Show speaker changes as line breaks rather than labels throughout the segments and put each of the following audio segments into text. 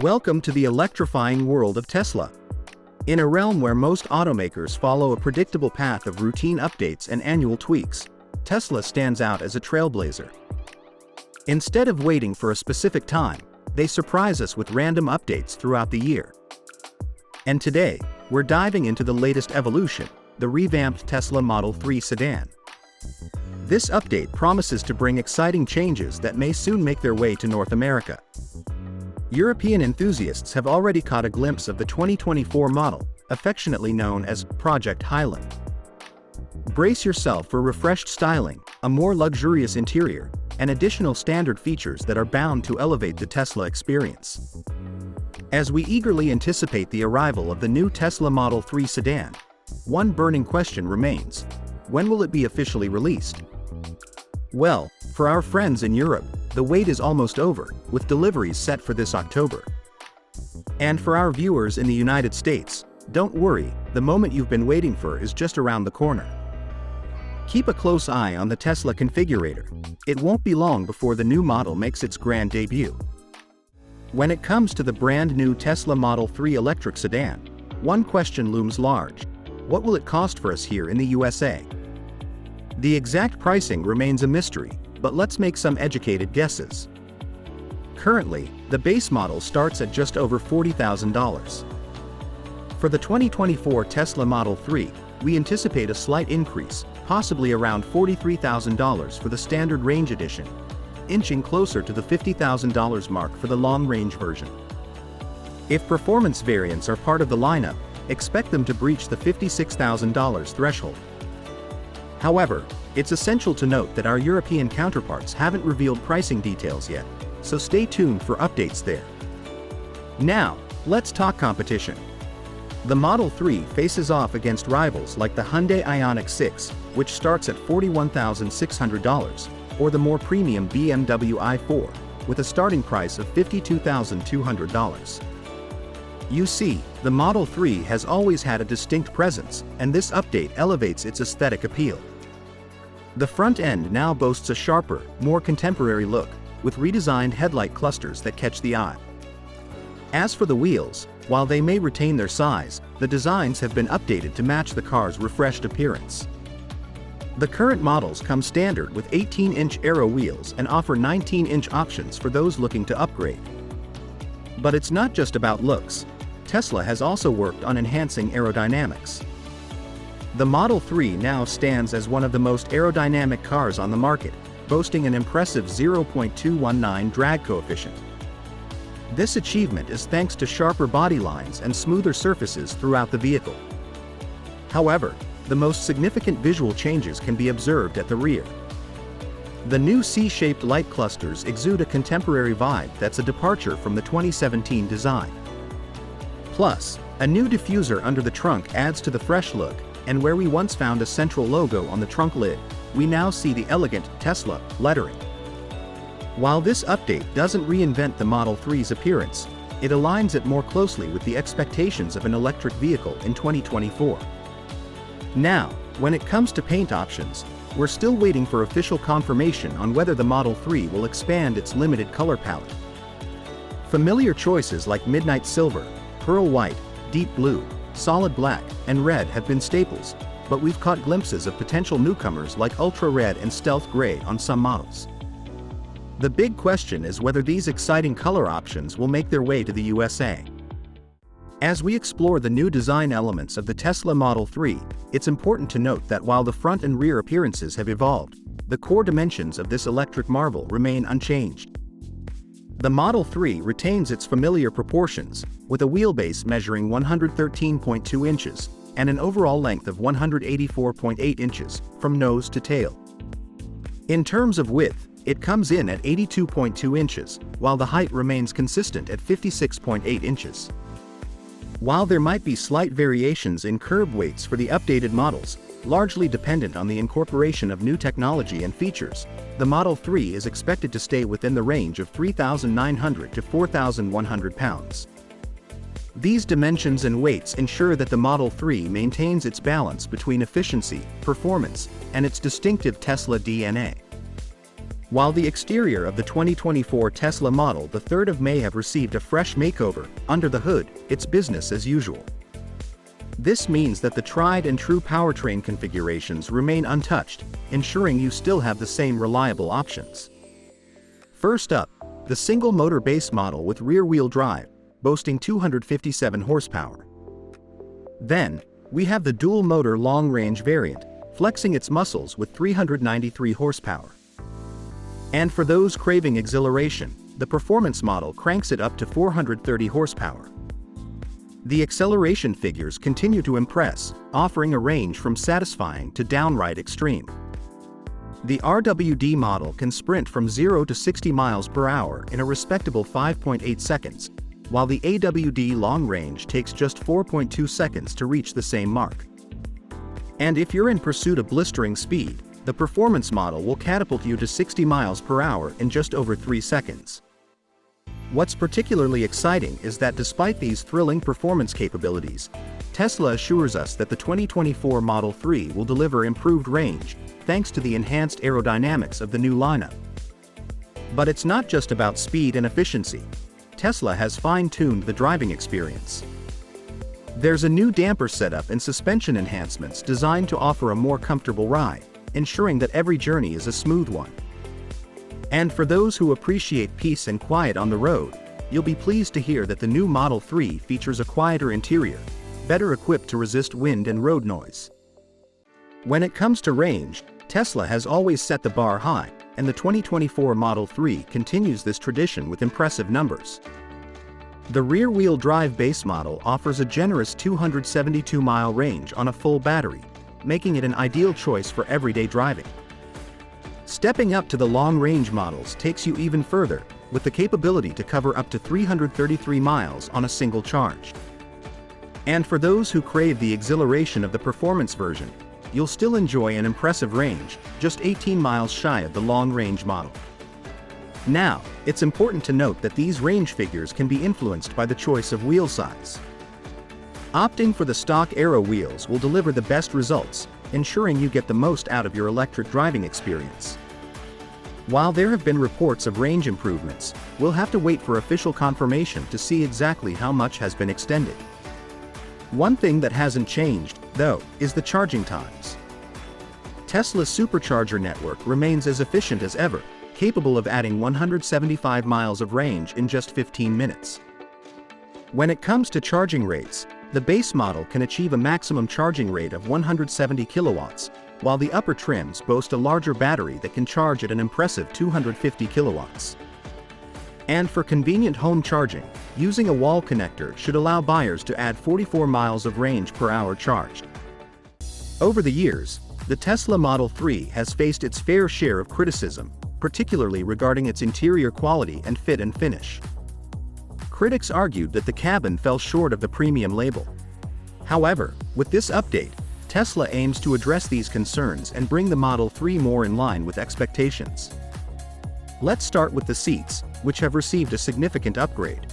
Welcome to the electrifying world of Tesla. In a realm where most automakers follow a predictable path of routine updates and annual tweaks, Tesla stands out as a trailblazer. Instead of waiting for a specific time, they surprise us with random updates throughout the year. And today, we're diving into the latest evolution, the revamped Tesla Model 3 sedan. This update promises to bring exciting changes that may soon make their way to North America. European enthusiasts have already caught a glimpse of the 2024 model, affectionately known as Project Highland. Brace yourself for refreshed styling, a more luxurious interior, and additional standard features that are bound to elevate the Tesla experience. As we eagerly anticipate the arrival of the new Tesla Model 3 sedan, one burning question remains: when will it be officially released? Well, for our friends in Europe, the wait is almost over, with deliveries set for this October. And for our viewers in the United States, don't worry, the moment you've been waiting for is just around the corner. Keep a close eye on the Tesla configurator. It won't be long before the new model makes its grand debut. When it comes to the brand new Tesla Model 3 electric sedan, one question looms large: what will it cost for us here in the USA? The exact pricing remains a mystery, but let's make some educated guesses. Currently, the base model starts at just over $40,000. For the 2024 Tesla Model 3, we anticipate a slight increase, possibly around $43,000 for the Standard Range Edition, inching closer to the $50,000 mark for the long-range version. If performance variants are part of the lineup, expect them to breach the $56,000 threshold. However, it's essential to note that our European counterparts haven't revealed pricing details yet, so stay tuned for updates there. Now, let's talk competition. The Model 3 faces off against rivals like the Hyundai Ioniq 6, which starts at $41,600, or the more premium BMW i4, with a starting price of $52,200. You see, the Model 3 has always had a distinct presence, and this update elevates its aesthetic appeal. The front end now boasts a sharper, more contemporary look, with redesigned headlight clusters that catch the eye. As for the wheels, while they may retain their size, the designs have been updated to match the car's refreshed appearance. The current models come standard with 18-inch Aero wheels and offer 19-inch options for those looking to upgrade. But it's not just about looks. Tesla has also worked on enhancing aerodynamics. The Model 3 now stands as one of the most aerodynamic cars on the market, boasting an impressive 0.219 drag coefficient. This achievement is thanks to sharper body lines and smoother surfaces throughout the vehicle. However, the most significant visual changes can be observed at the rear. The new C-shaped light clusters exude a contemporary vibe that's a departure from the 2017 design. Plus, a new diffuser under the trunk adds to the fresh look, and where we once found a central logo on the trunk lid, we now see the elegant Tesla lettering. While this update doesn't reinvent the Model 3's appearance, it aligns it more closely with the expectations of an electric vehicle in 2024. Now, when it comes to paint options, we're still waiting for official confirmation on whether the Model 3 will expand its limited color palette. Familiar choices like midnight silver, pearl white, deep blue, solid black, and red have been staples, but we've caught glimpses of potential newcomers like ultra red and stealth gray on some models. The big question is whether these exciting color options will make their way to the USA. As we explore the new design elements of the Tesla Model 3, it's important to note that while the front and rear appearances have evolved, the core dimensions of this electric marvel remain unchanged. The Model 3 retains its familiar proportions, with a wheelbase measuring 113.2 inches and an overall length of 184.8 inches from nose to tail. In terms of width, it comes in at 82.2 inches, while the height remains consistent at 56.8 inches. While there might be slight variations in curb weights for the updated models, largely dependent on the incorporation of new technology and features, the Model 3 is expected to stay within the range of 3,900 to 4,100 pounds. These dimensions and weights ensure that the Model 3 maintains its balance between efficiency, performance, and its distinctive Tesla DNA. While the exterior of the 2024 Tesla Model 3 of May have received a fresh makeover, under the hood, it's business as usual. This means that the tried and true powertrain configurations remain untouched, ensuring you still have the same reliable options. First up, the single-motor base model with rear-wheel drive, boasting 257 horsepower. Then, we have the dual-motor long-range variant, flexing its muscles with 393 horsepower. And for those craving exhilaration, the performance model cranks it up to 430 horsepower. The acceleration figures continue to impress, offering a range from satisfying to downright extreme. The RWD model can sprint from 0 to 60 miles per hour in a respectable 5.8 seconds, while the AWD long range takes just 4.2 seconds to reach the same mark. And if you're in pursuit of blistering speed, the performance model will catapult you to 60 miles per hour in just over 3 seconds. What's particularly exciting is that despite these thrilling performance capabilities, Tesla assures us that the 2024 Model 3 will deliver improved range, thanks to the enhanced aerodynamics of the new lineup. But it's not just about speed and efficiency. Tesla has fine-tuned the driving experience. There's a new damper setup and suspension enhancements designed to offer a more comfortable ride, ensuring that every journey is a smooth one. And for those who appreciate peace and quiet on the road, you'll be pleased to hear that the new Model 3 features a quieter interior, better equipped to resist wind and road noise. When it comes to range, Tesla has always set the bar high, and the 2024 Model 3 continues this tradition with impressive numbers. The rear-wheel drive base model offers a generous 272-mile range on a full battery, making it an ideal choice for everyday driving. Stepping up to the long-range models takes you even further, with the capability to cover up to 333 miles on a single charge. And for those who crave the exhilaration of the performance version, you'll still enjoy an impressive range, just 18 miles shy of the long-range model. Now, it's important to note that these range figures can be influenced by the choice of wheel size. Opting for the stock Aero wheels will deliver the best results, ensuring you get the most out of your electric driving experience. While there have been reports of range improvements, we'll have to wait for official confirmation to see exactly how much has been extended. One thing that hasn't changed, though, is the charging times. Tesla's supercharger network remains as efficient as ever, capable of adding 175 miles of range in just 15 minutes. When it comes to charging rates, the base model can achieve a maximum charging rate of 170 kilowatts, while the upper trims boast a larger battery that can charge at an impressive 250 kilowatts. And for convenient home charging, using a wall connector should allow buyers to add 44 miles of range per hour charged. Over the years, the Tesla Model 3 has faced its fair share of criticism, particularly regarding its interior quality and fit and finish. Critics argued that the cabin fell short of the premium label. However, with this update, Tesla aims to address these concerns and bring the Model 3 more in line with expectations. Let's start with the seats, which have received a significant upgrade.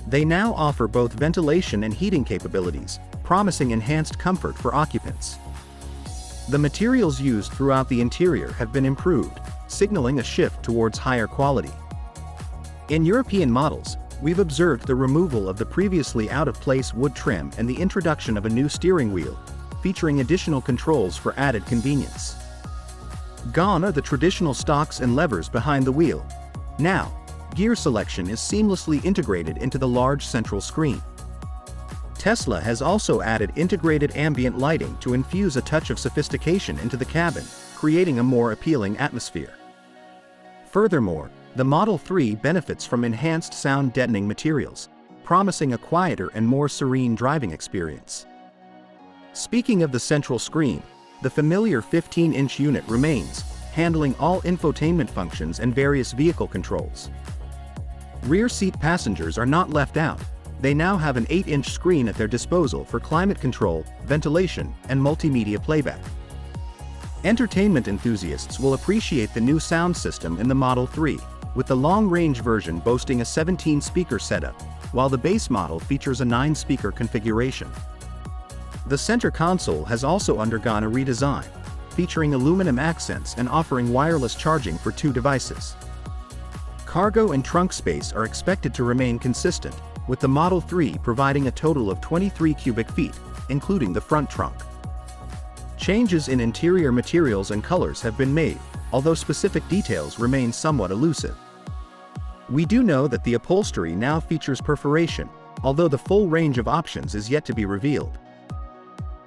They now offer both ventilation and heating capabilities, promising enhanced comfort for occupants. The materials used throughout the interior have been improved, signaling a shift towards higher quality. In European models, we've observed the removal of the previously out-of-place wood trim and the introduction of a new steering wheel, featuring additional controls for added convenience. Gone are the traditional stalks and levers behind the wheel. Now, gear selection is seamlessly integrated into the large central screen. Tesla has also added integrated ambient lighting to infuse a touch of sophistication into the cabin, creating a more appealing atmosphere. Furthermore, the Model 3 benefits from enhanced sound deadening materials, promising a quieter and more serene driving experience. Speaking of the central screen, the familiar 15-inch unit remains, handling all infotainment functions and various vehicle controls. Rear seat passengers are not left out. They now have an 8-inch screen at their disposal for climate control, ventilation, and multimedia playback. Entertainment enthusiasts will appreciate the new sound system in the Model 3, with the long-range version boasting a 17-speaker setup, while the base model features a 9-speaker configuration. The center console has also undergone a redesign, featuring aluminum accents and offering wireless charging for 2 devices. Cargo and trunk space are expected to remain consistent, with the Model 3 providing a total of 23 cubic feet, including the front trunk. Changes in interior materials and colors have been made, although specific details remain somewhat elusive. We do know that the upholstery now features perforation, although the full range of options is yet to be revealed.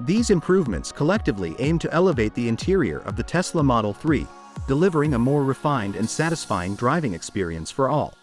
These improvements collectively aim to elevate the interior of the Tesla Model 3, delivering a more refined and satisfying driving experience for all.